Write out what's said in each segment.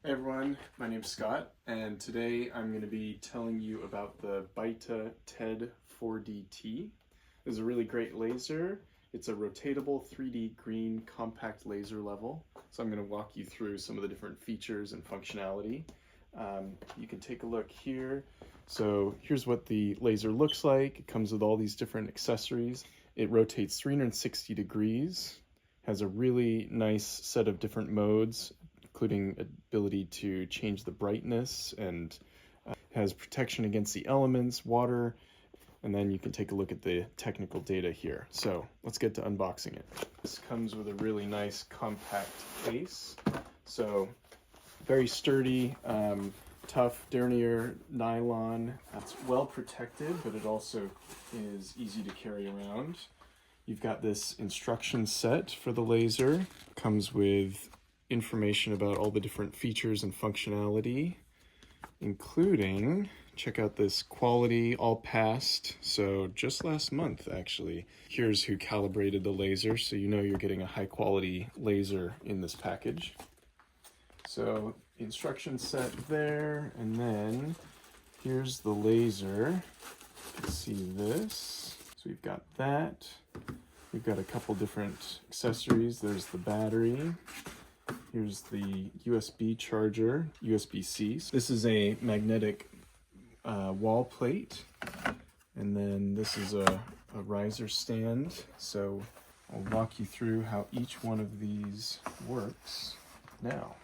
Hey everyone, my name's Scott, and today I'm going to be telling you about the BEITER TED-4DT. This is a really great laser. It's a rotatable 3D green compact laser level. So I'm going to walk you through some of the different features and functionality. You can take a look here. So here's what the laser looks like. It comes with all these different accessories. It rotates 360 degrees, has a really nice set of different modes, including ability to change the brightness, and has protection against the elements, water, and then you can take a look at the technical data here. So let's get to unboxing it. This comes with a really nice compact case. So very sturdy, tough denier nylon. It's well protected, but it also is easy to carry around. You've got this instruction set for the laser. Comes with information about all the different features and functionality, including, check out this quality, all passed. So just last month, actually. Here's who calibrated the laser, so you know you're getting a high quality laser in this package. So instruction set there, and then here's the laser. You can see this. So we've got that. We've got a couple different accessories. There's the battery. Here's the USB charger, USB-C. This is a magnetic wall plate. And then this is a riser stand. So I'll walk you through how each one of these works now.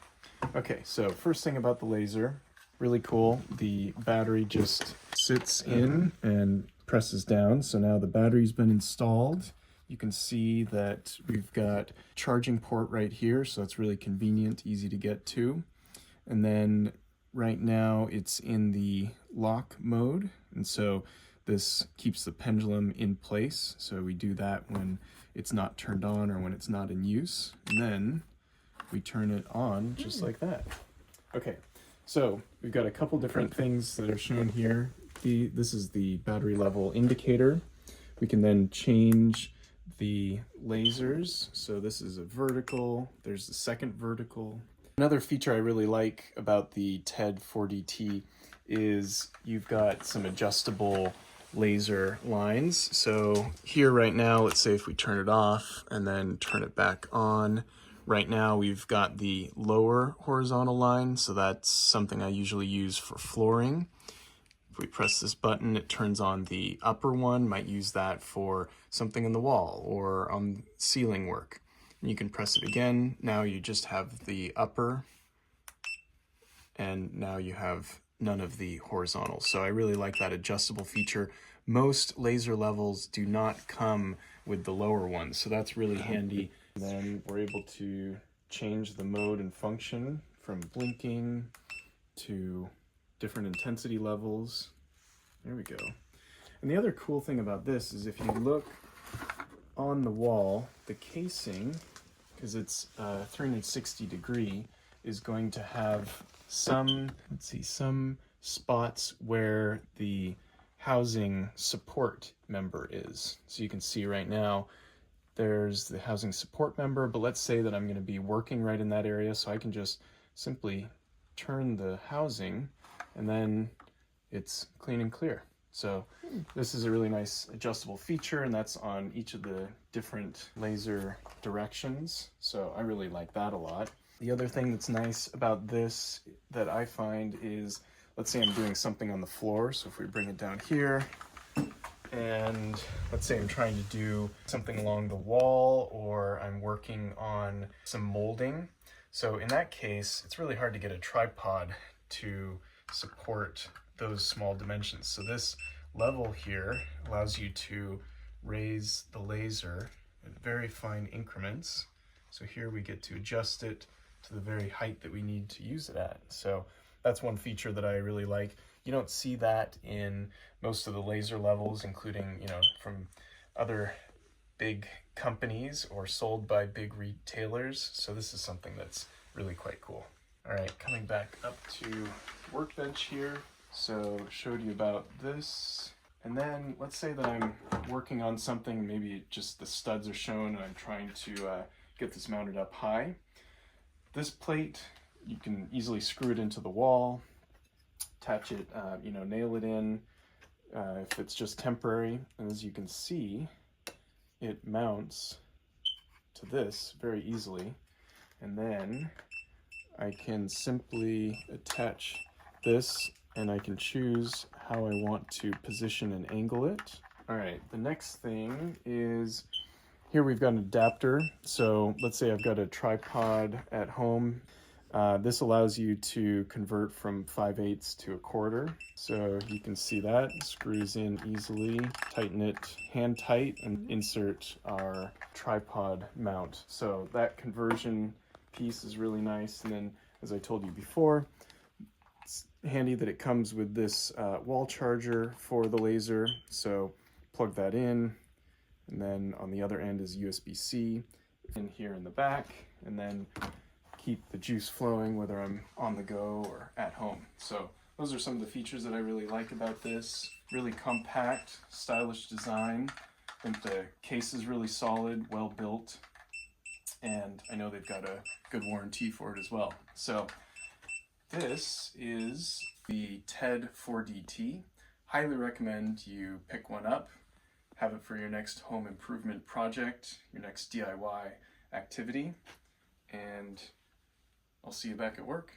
Okay, so first thing about the laser, really cool. The battery just sits in and presses down. So now the battery's been installed. You can see that we've got charging port right here, so it's really convenient, easy to get to. And then right now it's in the lock mode, and so this keeps the pendulum in place. So we do that when it's not turned on or when it's not in use. And then we turn it on just like that. Okay, so we've got a couple different things that are shown here. This is the battery level indicator. We can then change the lasers. So this is a vertical, there's the second vertical. Another feature I really like about the TED-4DT is you've got some adjustable laser lines. So here right now, let's say if we turn it off and then turn it back on, right now we've got the lower horizontal line, so that's something I usually use for flooring. If we press this button, it turns on the upper one. Might use that for something in the wall or on ceiling work. And you can press it again. Now you just have the upper, and now you have none of the horizontal. So I really like that adjustable feature. Most laser levels do not come with the lower one, so that's really handy. And then we're able to change the mode and function from blinking to different intensity levels. There we go. And the other cool thing about this is if you look on the wall, the casing, because it's 360 degree, is going to have some, some spots where the housing support member is. So you can see right now, there's the housing support member, but let's say that I'm going to be working right in that area, so I can just simply turn the housing and then it's clean and clear. So this is a really nice adjustable feature, and that's on each of the different laser directions. So I really like that a lot. The other thing that's nice about this that I find is, let's say I'm doing something on the floor. So if we bring it down here, and let's say I'm trying to do something along the wall, or I'm working on some molding. So in that case, it's really hard to get a tripod to support those small dimensions. So this level here allows you to raise the laser at very fine increments. So here we get to adjust it to the very height that we need to use it at. So that's one feature that I really like. You don't see that in most of the laser levels, including, from other big companies or sold by big retailers. So this is something that's really quite cool. All right, coming back up to workbench here. So showed you about this. And then let's say that I'm working on something, maybe just the studs are shown and I'm trying to get this mounted up high. This plate you can easily screw it into the wall, attach it, nail it in if it's just temporary. And as you can see, it mounts to this very easily. And then I can simply attach this, and I can choose how I want to position and angle it. All right, the next thing is, here we've got an adapter. So let's say I've got a tripod at home. This allows you to convert from 5/8 to a quarter. So you can see that, screws in easily, tighten it hand tight, and insert our tripod mount. So that conversion piece is really nice. And then, as I told you before, it's handy that it comes with this wall charger for the laser. So plug that in, and then on the other end is USB-C in here in the back, and then keep the juice flowing whether I'm on the go or at home. So those are some of the features that I really like about this. Really compact, stylish design. I think the case is really solid, well built, and I know they've got a good warranty for it as well. So this is the TED-4DT. Highly recommend you pick one up, have it for your next home improvement project, your next DIY activity, and I'll see you back at work.